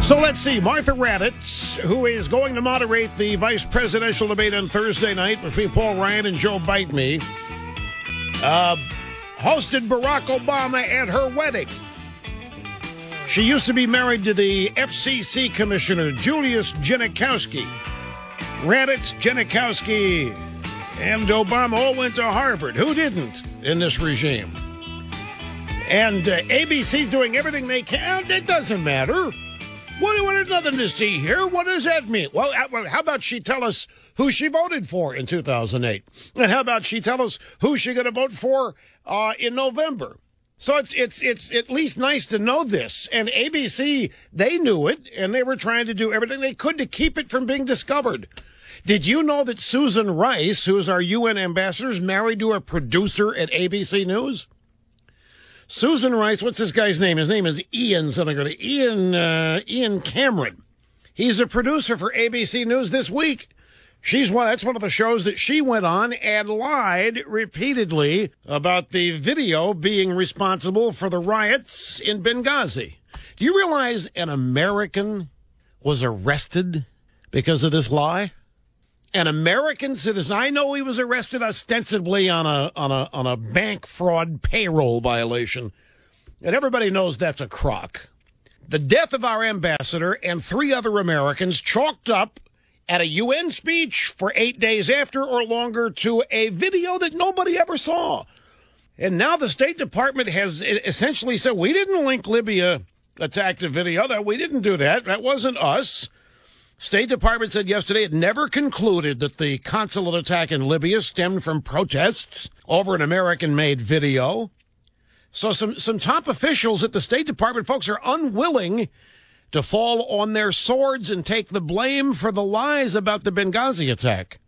So let's see. Martha Raddatz, who is going to moderate the vice presidential debate on Thursday night between Paul Ryan and Joe Biden, hosted Barack Obama at her wedding. She used to be married to the FCC commissioner, Julius Genachowski. Raddatz, Genachowski, and Obama all went to Harvard. Who didn't in this regime? And ABC's doing everything they can. It doesn't matter. What is nothing to see here? What does that mean? Well, how about she tell us who she voted for in 2008? And how about she tell us who she's going to vote for in November? So it's at least nice to know this. And ABC, they knew it, and they were trying to do everything they could to keep it from being discovered. Did you know that Susan Rice, who's our UN ambassador, is married to a producer at ABC News? Susan Rice, what's this guy's name? His name is Ian something or other. Ian Cameron. He's a producer for ABC News this week. That's one of the shows that she went on and lied repeatedly about the video being responsible for the riots in Benghazi. Do you realize an American was arrested because of this lie? An American citizen. I know he was arrested ostensibly on a bank fraud payroll violation, and everybody knows that's a crock. The death of our ambassador and 3 other Americans chalked up at a UN speech for 8 days after or longer to a video that nobody ever saw. And now the State Department has essentially said, we didn't link Libya attack to video. That we didn't do that. That wasn't us. State Department said yesterday it never concluded that the consulate attack in Libya stemmed from protests over an American-made video. So some top officials at the State Department, folks, are unwilling to fall on their swords and take the blame for the lies about the Benghazi attack.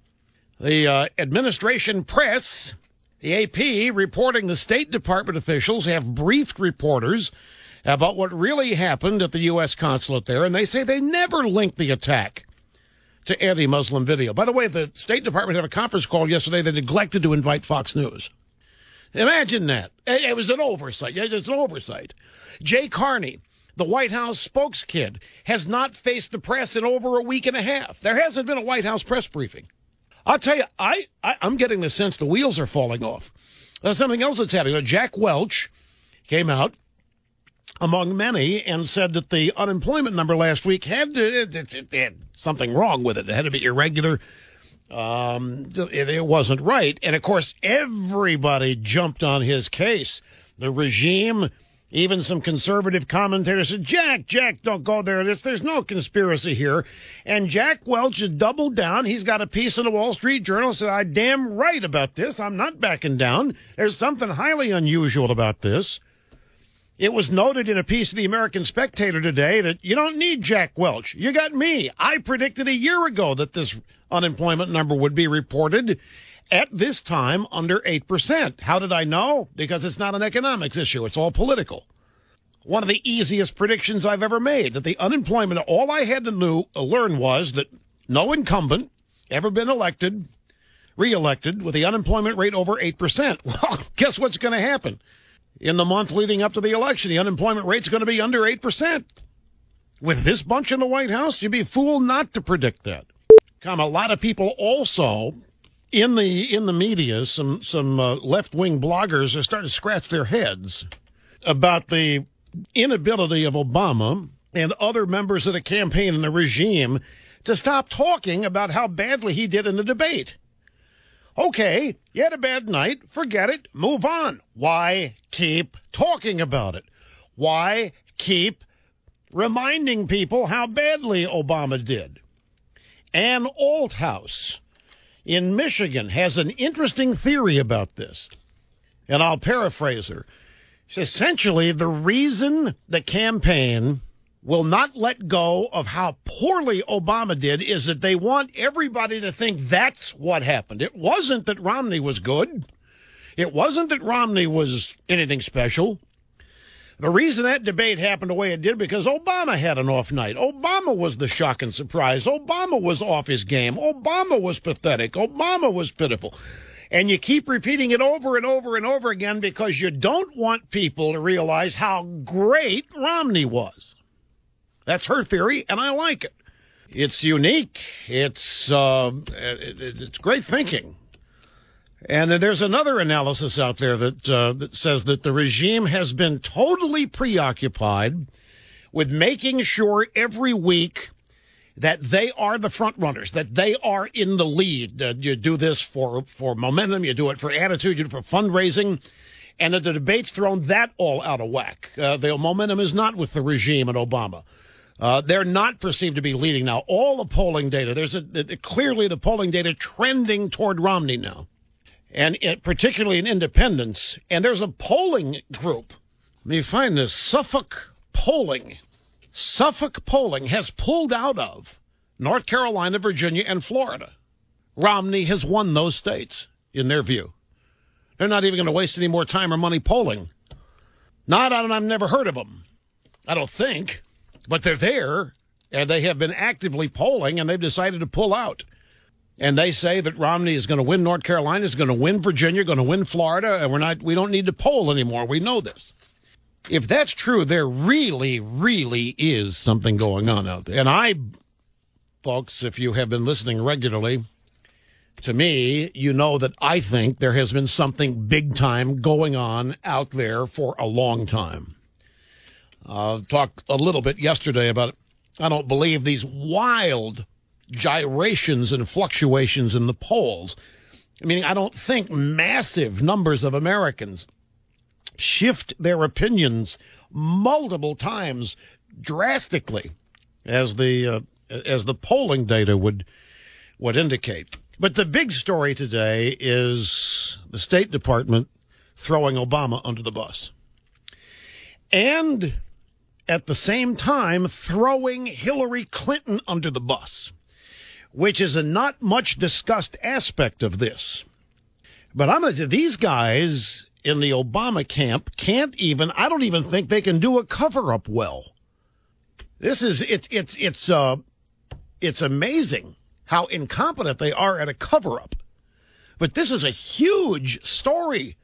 The administration press, the AP, reporting the State Department officials have briefed reporters about what really happened at the U.S. consulate there, and they say they never linked the attack to anti-Muslim video. By the way, the State Department had a conference call yesterday. They neglected to invite Fox News. Imagine that. It was an oversight. It's an oversight. Jay Carney, the White House spokeskid, has not faced the press in over a week and a half. There hasn't been a White House press briefing. I'll tell you, I'm getting the sense the wheels are falling off. There's something else that's happening. Jack Welch came out among many, and said that the unemployment number last week had something wrong with it. It had to be irregular. It wasn't right. And, of course, everybody jumped on his case. The regime, even some conservative commentators said, Jack, don't go there. There's no conspiracy here. And Jack Welch has doubled down. He's got a piece in the Wall Street Journal, said, I'm damn right about this. I'm not backing down. There's something highly unusual about this. It was noted in a piece of the American Spectator today that you don't need Jack Welch. You got me. I predicted a year ago that this unemployment number would be reported at this time under 8%. How did I know? Because it's not an economics issue. It's all political. One of the easiest predictions I've ever made, that the unemployment, all I had to learn was that no incumbent ever been reelected with the unemployment rate over 8%. Well, guess what's going to happen? In the month leading up to the election, the unemployment rate's going to be under 8%. With this bunch in the White House, you'd be a fool not to predict that. A lot of people also in the media, some left-wing bloggers are starting to scratch their heads about the inability of Obama and other members of the campaign and the regime to stop talking about how badly he did in the debate. Okay, you had a bad night. Forget it. Move on. Why keep talking about it? Why keep reminding people how badly Obama did? Ann Althouse in Michigan has an interesting theory about this, and I'll paraphrase her. Essentially, the reason the campaign will not let go of how poorly Obama did is that they want everybody to think that's what happened. It wasn't that Romney was good. It wasn't that Romney was anything special. The reason that debate happened the way it did because Obama had an off night. Obama was the shock and surprise. Obama was off his game. Obama was pathetic. Obama was pitiful. And you keep repeating it over and over and over again because you don't want people to realize how great Romney was. That's her theory, and I like it. It's unique. It's great thinking. And there's another analysis out there that says that the regime has been totally preoccupied with making sure every week that they are the front runners, that they are in the lead. You do this for momentum, you do it for attitude, you do it for fundraising, and that the debate's thrown that all out of whack. The momentum is not with the regime and Obama. They're not perceived to be leading now. All the polling data, clearly the polling data trending toward Romney now, and particularly in independents. And there's a polling group. Let me find this. Suffolk Polling has pulled out of North Carolina, Virginia, and Florida. Romney has won those states, in their view. They're not even going to waste any more time or money polling. I've never heard of them. I don't think. But they're there, and they have been actively polling, and they've decided to pull out. And they say that Romney is going to win North Carolina, is going to win Virginia, going to win Florida, and we don't need to poll anymore. We know this. If that's true, there really, really is something going on out there. And folks, if you have been listening regularly to me, you know that I think there has been something big time going on out there for a long time. Talked a little bit yesterday about, I don't believe these wild gyrations and fluctuations in the polls. I mean, I don't think massive numbers of Americans shift their opinions multiple times drastically, as the polling data would indicate. But the big story today is the State Department throwing Obama under the bus, and at the same time throwing Hillary Clinton under the bus, which is a not much discussed aspect of this. But these guys in the Obama camp I don't even think they can do a cover-up well. It's amazing how incompetent they are at a cover-up. But this is a huge story,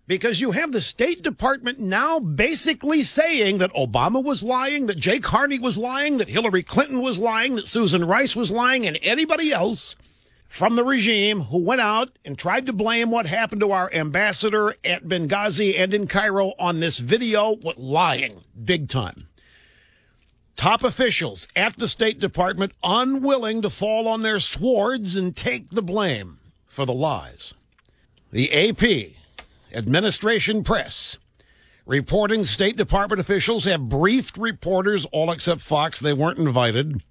because you have the State Department now basically saying that Obama was lying, that Jay Carney was lying, that Hillary Clinton was lying, that Susan Rice was lying, and anybody else from the regime who went out and tried to blame what happened to our ambassador at Benghazi and in Cairo on this video was lying big time. Top officials at the State Department unwilling to fall on their swords and take the blame for the lies. The AP, Administration Press, reporting State Department officials have briefed reporters, all except Fox, they weren't invited,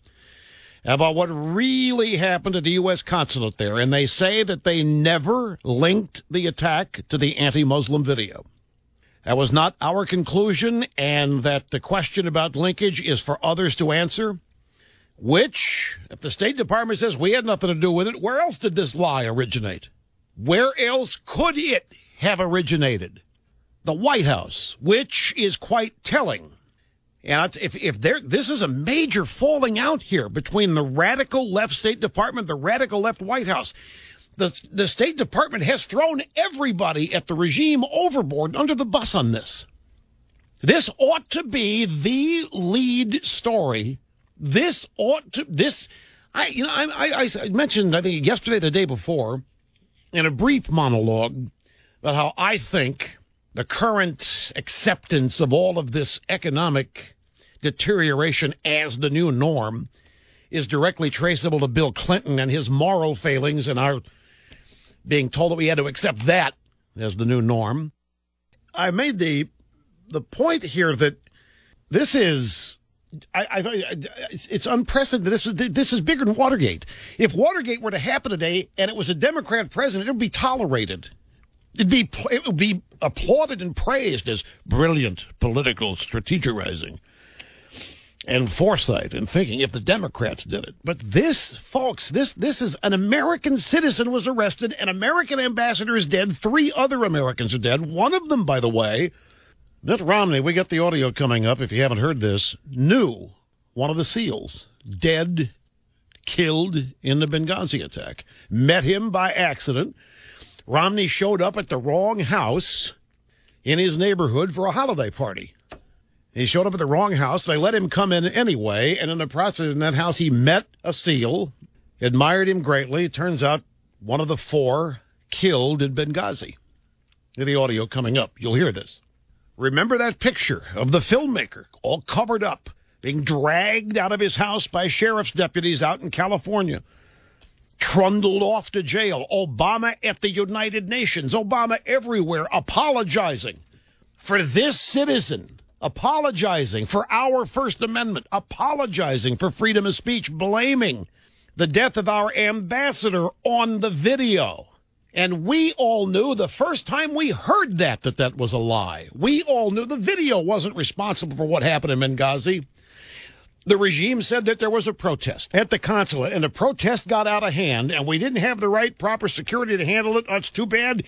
about what really happened at the U.S. consulate there. And they say that they never linked the attack to the anti-Muslim video. That was not our conclusion, and that the question about linkage is for others to answer, which, if the State Department says we had nothing to do with it, where else did this lie originate? Where else could it have originated? The White House, which is quite telling. And this is a major falling out here between the radical left State Department, the radical left White House. The State Department has thrown everybody at the regime overboard, under the bus on this. This ought to be the lead story. I mentioned, I think yesterday, the day before, in a brief monologue, about how I think the current acceptance of all of this economic deterioration as the new norm is directly traceable to Bill Clinton and his moral failings, and our being told that we had to accept that as the new norm. I made the point here that this is, it's unprecedented. This is bigger than Watergate. If Watergate were to happen today and it was a Democrat president, it would be tolerated. It would be applauded and praised as brilliant political strategizing and foresight and thinking if the Democrats did it. But this, folks, this is an American citizen was arrested, an American ambassador is dead, 3 other Americans are dead. One of them, by the way, Mitt Romney, we got the audio coming up if you haven't heard this, knew one of the SEALs, dead, killed in the Benghazi attack. Met him by accident. Romney showed up at the wrong house in his neighborhood for a holiday party. He showed up at the wrong house. They let him come in anyway, and in the process in that house, he met a SEAL, admired him greatly. It turns out one of the 4 killed in Benghazi. The audio coming up. You'll hear this. Remember that picture of the filmmaker all covered up, being dragged out of his house by sheriff's deputies out in California, trundled off to jail. Obama at the United Nations, Obama everywhere, apologizing for this citizen, apologizing for our First Amendment, apologizing for freedom of speech, blaming the death of our ambassador on the video. And we all knew the first time we heard that was a lie. We all knew the video wasn't responsible for what happened in Benghazi. The regime said that there was a protest at the consulate, and the protest got out of hand, and we didn't have the right proper security to handle it. That's too bad.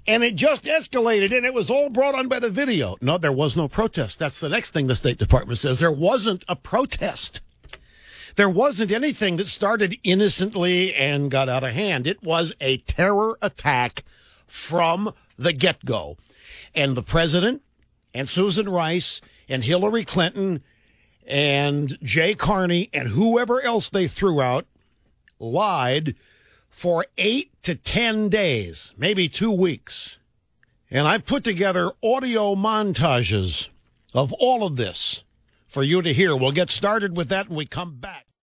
And it just escalated, and it was all brought on by the video. No, there was no protest. That's the next thing the State Department says. There wasn't a protest. There wasn't anything that started innocently and got out of hand. It was a terror attack from the get-go. And the president and Susan Rice and Hillary Clinton and Jay Carney and whoever else they threw out lied for 8 to 10 days, maybe 2 weeks. And I've put together audio montages of all of this for you to hear. We'll get started with that when we come back.